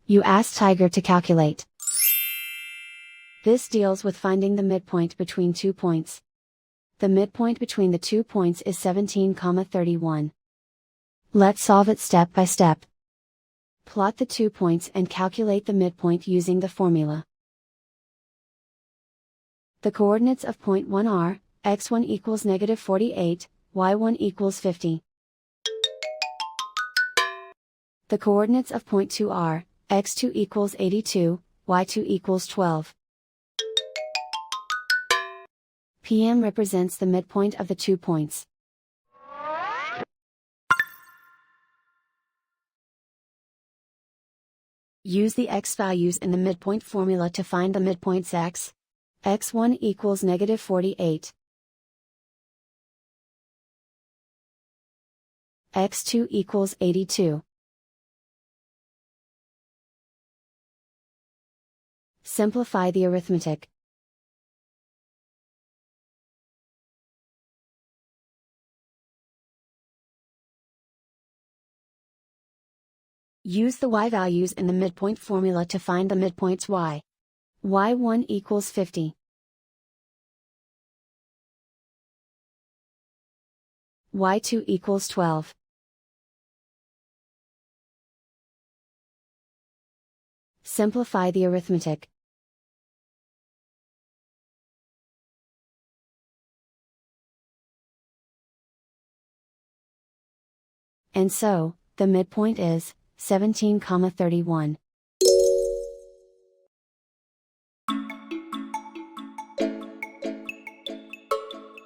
You ask Tiger to calculate. This deals with finding the midpoint between 2 points. The midpoint between the 2 points is 17,31. Let's solve it step by step. Plot the 2 points and calculate the midpoint using the formula. The coordinates of point 1 are, x1 equals -48, y1 equals 50. The coordinates of point 2 are, x2 equals 82, y2 equals 12. PM represents the midpoint of the 2 points. Use the x values in the midpoint formula to find the midpoints x. x1 equals -48. x2 equals 82. Simplify the arithmetic. Use the y values in the midpoint formula to find the midpoints y. y1 equals 50. y2 equals 12. Simplify the arithmetic. And so, the midpoint is 17,31.